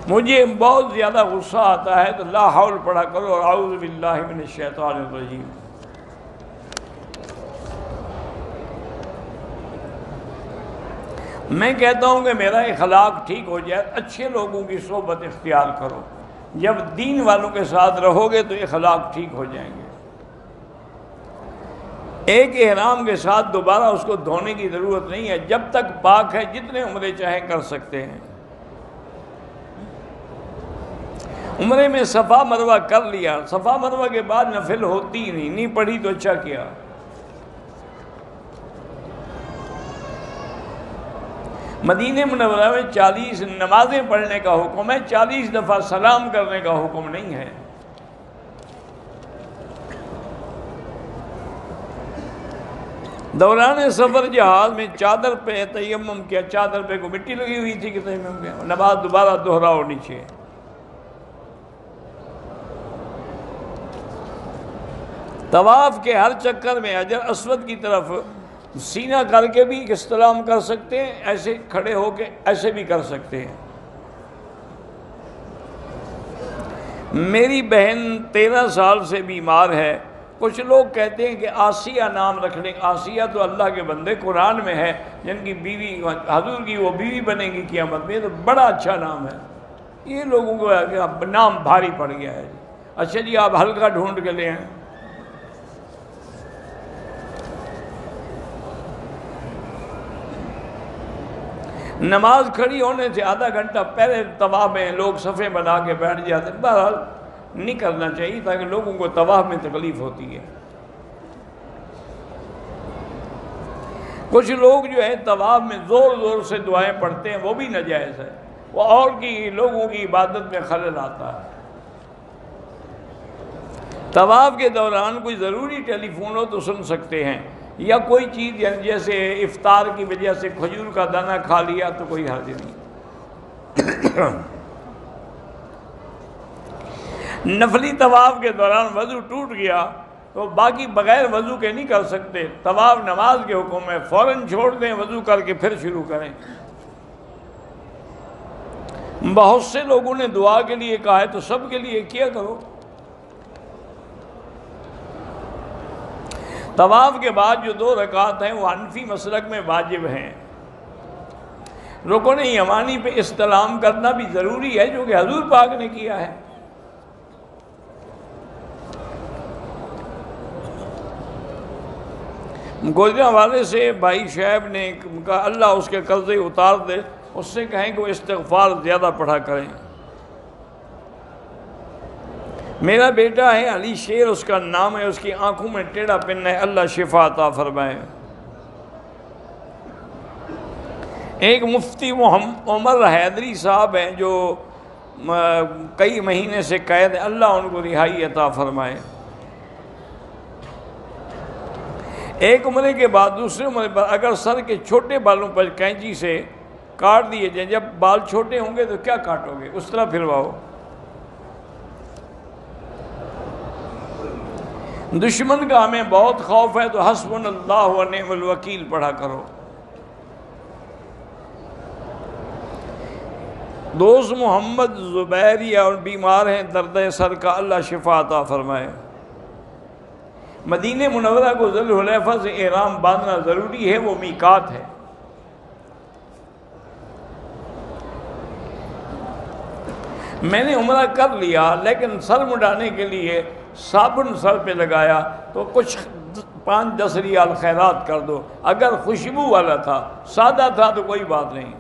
مجھے بہت زیادہ غصہ آتا ہے تو لا حول پڑھا کرو اور اعوذ باللہ من الشیطان الرجیم۔ میں کہتا ہوں کہ میرا اخلاق ٹھیک ہو جائے، اچھے لوگوں کی صحبت اختیار کرو، جب دین والوں کے ساتھ رہو گے تو اخلاق ٹھیک ہو جائیں گے۔ ایک احرام کے ساتھ دوبارہ اس کو دھونے کی ضرورت نہیں ہے، جب تک پاک ہے جتنے عمرے چاہیں کر سکتے ہیں۔ عمرے میں صفا مروہ کر لیا، صفا مروہ کے بعد نفل ہوتی ہی نہیں پڑھی تو اچھا کیا۔ مدینہ منورہ میں 40 نمازیں پڑھنے کا حکم ہے، 40 دفعہ سلام کرنے کا حکم نہیں ہے۔ دوران سفر جہاز میں چادر پہ تیمم کیا، چادر پہ کو مٹی لگی ہوئی تھی کہ تیمم کیا، نماز دوبارہ دہراؤ نیچے۔ طواف کے ہر چکر میں حجر اسود کی طرف سینہ کر کے بھی استلام کر سکتے ہیں، ایسے کھڑے ہو کے ایسے بھی کر سکتے ہیں۔ میری بہن 13 سال سے بیمار ہے، کچھ لوگ کہتے ہیں کہ آسیہ نام رکھ لیں، آسیہ تو اللہ کے بندے قرآن میں ہے، جن کی بیوی حضور کی وہ بیوی بنے گی قیامت میں، تو بڑا اچھا نام ہے۔ یہ لوگوں کو نام بھاری پڑ گیا ہے۔ اچھا جی آپ ہلکا ڈھونڈ کے لے آئیں۔ نماز کھڑی ہونے سے آدھا گھنٹہ پہلے طواف میں لوگ صفیں بنا کے بیٹھ جاتے ہیں، بہرحال نہیں کرنا چاہیے تاکہ لوگوں کو طواف میں تکلیف ہوتی ہے۔ کچھ لوگ جو ہے طواف میں زور زور سے دعائیں پڑھتے ہیں، وہ بھی ناجائز ہے، وہ اور کی لوگوں کی عبادت میں خلل آتا ہے۔ طواف کے دوران کوئی ضروری ٹیلی فون ہو تو سن سکتے ہیں، یا کوئی چیز جیسے افطار کی وجہ سے کھجور کا دانہ کھا لیا تو کوئی حرج نہیں۔ نفلی طواف کے دوران وضو ٹوٹ گیا تو باقی بغیر وضو کے نہیں کر سکتے، طواف نماز کے حکم ہے، فوراً چھوڑ دیں، وضو کر کے پھر شروع کریں۔ بہت سے لوگوں نے دعا کے لیے کہا ہے تو سب کے لیے کیا کرو۔ طواف کے بعد جو 2 رکعت ہیں وہ حنفی مسلک میں واجب ہیں۔ رکن یمانی پہ استلام کرنا بھی ضروری ہے جو کہ حضور پاک نے کیا ہے۔ گوجرا والے سے بھائی شعیب نے کہا اللہ اس کے قرضے اتار دے، اس سے کہیں کہ وہ استغفار زیادہ پڑھا کریں۔ میرا بیٹا ہے علی شیر اس کا نام ہے، اس کی آنکھوں میں ٹیڑھا پن ہے، اللہ شفا عطا فرمائے۔ ایک مفتی عمر حیدری صاحب ہیں جو کئی مہینے سے قید ہیں، اللہ ان کو رہائی عطا فرمائے۔ ایک عمرے کے بعد دوسرے عمرے پر اگر سر کے چھوٹے بالوں پر کینچی سے کاٹ دیے جائیں، جب بال چھوٹے ہوں گے تو کیا کاٹو گے، اس طرح پھرواؤ۔ دشمن کا ہمیں بہت خوف ہے تو حسبنا اللہ و نعم الوکیل پڑھا کرو۔ دوست محمد زبیری اور بیمار ہیں درد سر کا، اللہ شفا عطا فرمائے۔ مدینہ منورہ کو ذی الحلیفہ سے احرام باندھنا ضروری ہے، وہ میقات ہے۔ میں نے عمرہ کر لیا لیکن سر مڈانے کے لیے صابن سر پہ لگایا تو کچھ 5-10 ریال خیرات کر دو، اگر خوشبو والا تھا، سادہ تھا تو کوئی بات نہیں۔